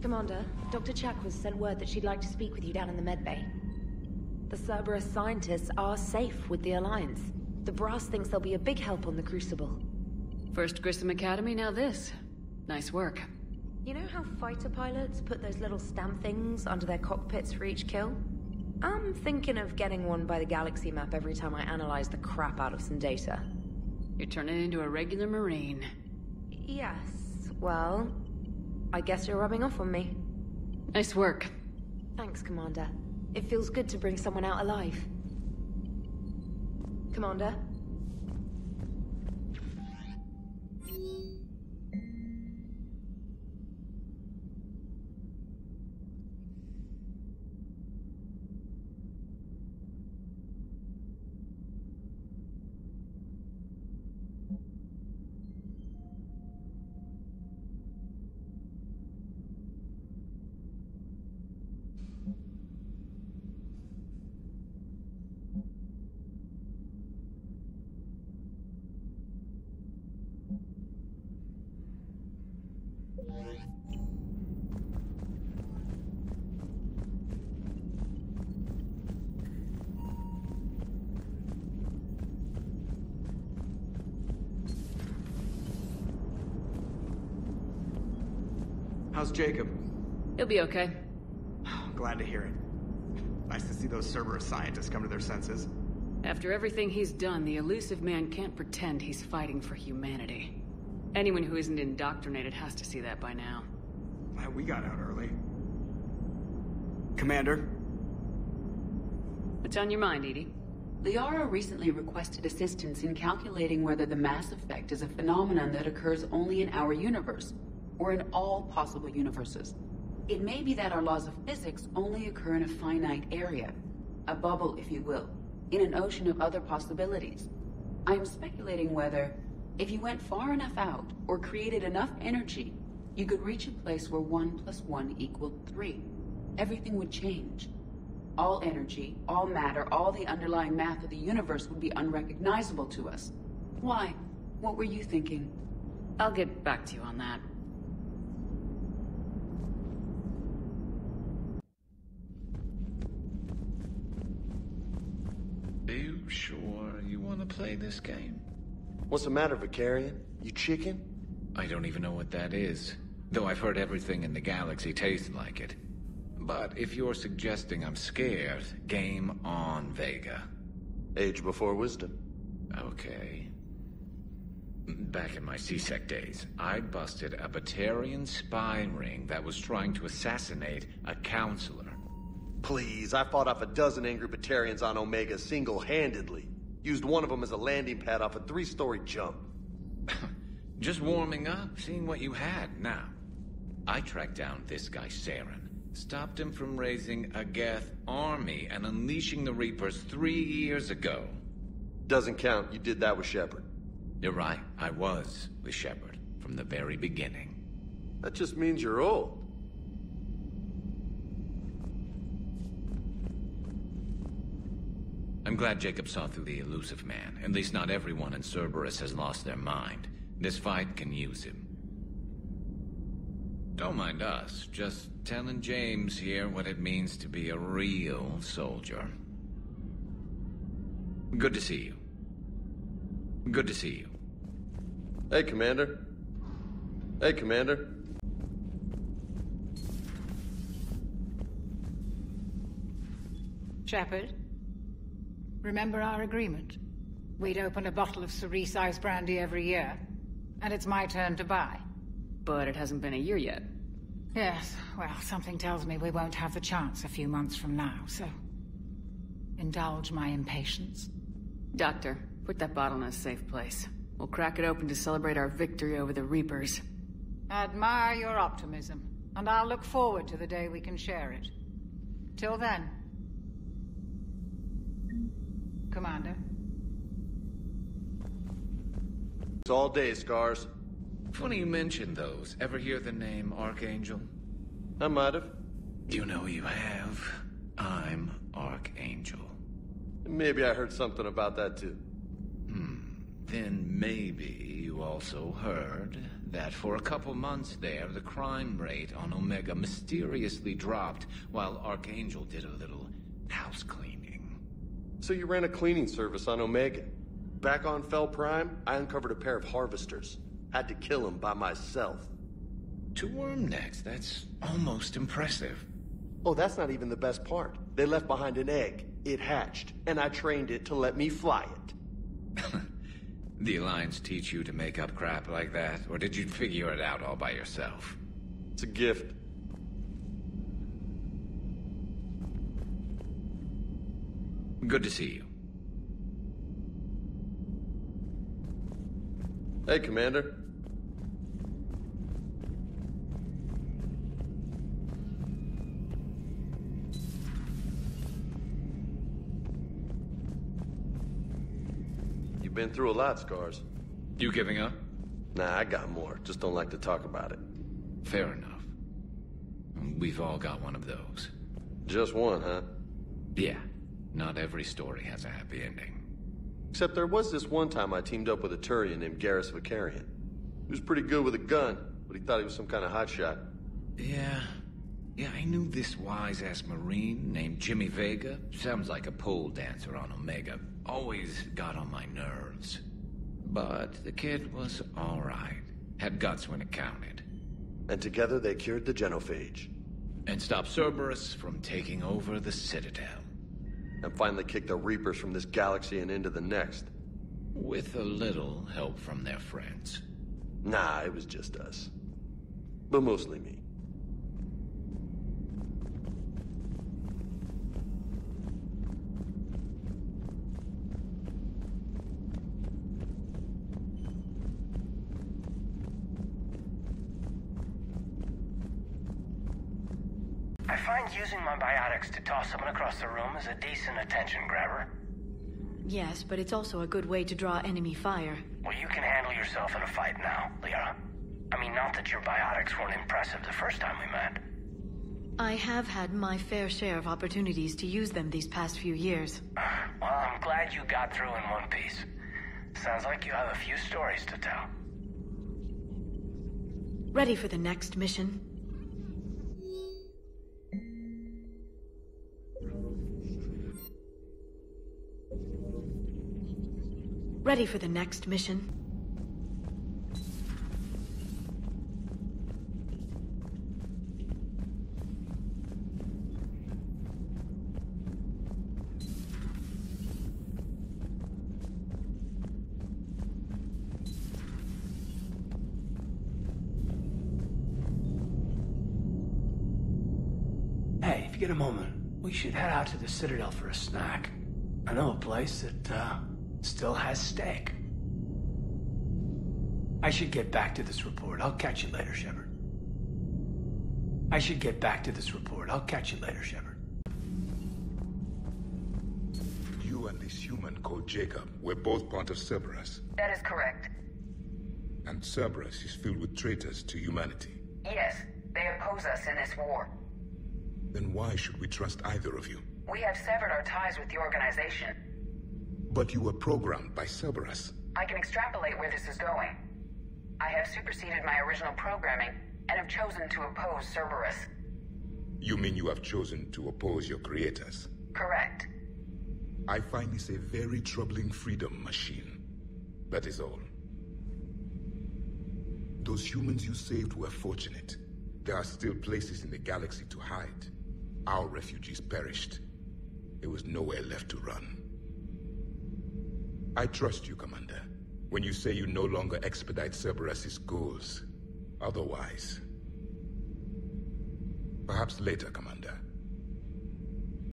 Commander, Dr. Chakwas sent word that she'd like to speak with you down in the medbay. The Cerberus scientists are safe with the Alliance. The brass thinks they'll be a big help on the Crucible. First Grissom Academy, now this. Nice work. You know how fighter pilots put those little stamp things under their cockpits for each kill? I'm thinking of getting one by the galaxy map every time I analyze the crap out of some data. You're turning into a regular Marine. Yes, well, I guess you're rubbing off on me. Nice work. Thanks, Commander. It feels good to bring someone out alive. Commander? How's Jacob? He'll be okay. Glad to hear it. Nice to see those Cerberus scientists come to their senses. After everything he's done, the elusive man can't pretend he's fighting for humanity. Anyone who isn't indoctrinated has to see that by now. Well, we got out early. Commander? What's on your mind, Edie? Liara recently requested assistance in calculating whether the mass effect is a phenomenon that occurs only in our universe, or in all possible universes. It may be that our laws of physics only occur in a finite area, a bubble, if you will, in an ocean of other possibilities. I am speculating whether, if you went far enough out, or created enough energy, you could reach a place where 1 + 1 = 3. Everything would change. All energy, all matter, all the underlying math of the universe would be unrecognizable to us. Why? What were you thinking? I'll get back to you on that. Are you sure you want to play this game? What's the matter, Vicarian? You chicken? I don't even know what that is, though I've heard everything in the galaxy tastes like it. But if you're suggesting I'm scared, game on, Vega. Age before wisdom. Okay. Back in my C-Sec days, I busted a Batarian spy ring that was trying to assassinate a counselor. Please, I fought off a dozen angry Batarians on Omega single-handedly. Used one of them as a landing pad off a 3-story jump. Just warming up, seeing what you had. Now, I tracked down this guy, Saren. Stopped him from raising a Geth army and unleashing the Reapers 3 years ago. Doesn't count. You did that with Shepard. You're right. I was with Shepard from the very beginning. That just means you're old. I'm glad Jacob saw through the elusive man. At least not everyone in Cerberus has lost their mind. This fight can use him. Don't mind us, just telling James here what it means to be a real soldier. Good to see you. Good to see you. Hey, Commander. Hey, Commander. Shepard, remember our agreement? We'd open a bottle of cerise ice brandy every year, and it's my turn to buy. But it hasn't been a year yet. Yes, well, something tells me we won't have the chance a few months from now, so indulge my impatience. Doctor, put that bottle in a safe place. We'll crack it open to celebrate our victory over the Reapers. Admire your optimism, and I'll look forward to the day we can share it. Till then. Commander. It's all day, Scars. Funny you mentioned those. Ever hear the name Archangel? I might have. You know you have. I'm Archangel. Maybe I heard something about that too. Then maybe you also heard that for a couple months there, the crime rate on Omega mysteriously dropped while Archangel did a little house cleaning. So you ran a cleaning service on Omega. Back on Fel Prime, I uncovered a pair of harvesters. Had to kill them by myself. 2 worm necks, that's almost impressive. Oh, that's not even the best part. They left behind an egg. It hatched, and I trained it to let me fly it. The Alliance teach you to make up crap like that, or did you figure it out all by yourself? It's a gift. Good to see you. Hey, Commander. You've been through a lot, Scars. You giving up? Nah, I got more. Just don't like to talk about it. Fair enough. We've all got one of those. Just one, huh? Yeah. Not every story has a happy ending. Except there was this one time I teamed up with a Turian named Garrus Vicarian. He was pretty good with a gun, but he thought he was some kind of hotshot. Yeah, I knew this wise-ass Marine named Jimmy Vega. Sounds like a pole dancer on Omega. Always got on my nerves. But the kid was alright. Had guts when it counted. And together they cured the genophage. And stopped Cerberus from taking over the Citadel. And finally kicked the Reapers from this galaxy and into the next. With a little help from their friends. Nah, it was just us. But mostly me. I find using my biotics to toss someone across the room is a decent attention grabber. Yes, but it's also a good way to draw enemy fire. Well, you can handle yourself in a fight now, Liara. I mean, not that your biotics weren't impressive the first time we met. I have had my fair share of opportunities to use them these past few years. Well, I'm glad you got through in one piece. Sounds like you have a few stories to tell. Ready for the next mission? Ready for the next mission? Hey, if you get a moment, we should head out to the Citadel for a snack. I know a place that, still has steak. I should get back to this report. I'll catch you later, Shepard. You and this human called Jacob were both part of Cerberus. That is correct. And Cerberus is filled with traitors to humanity. Yes, they oppose us in this war. Then why should we trust either of you? We have severed our ties with the organization. But you were programmed by Cerberus. I can extrapolate where this is going. I have superseded my original programming and have chosen to oppose Cerberus. You mean you have chosen to oppose your creators? Correct. I find this a very troubling freedom machine. That is all. Those humans you saved were fortunate. There are still places in the galaxy to hide. Our refugees perished. There was nowhere left to run. I trust you, Commander, when you say you no longer expedite Cerberus's goals. Otherwise... Perhaps later, Commander.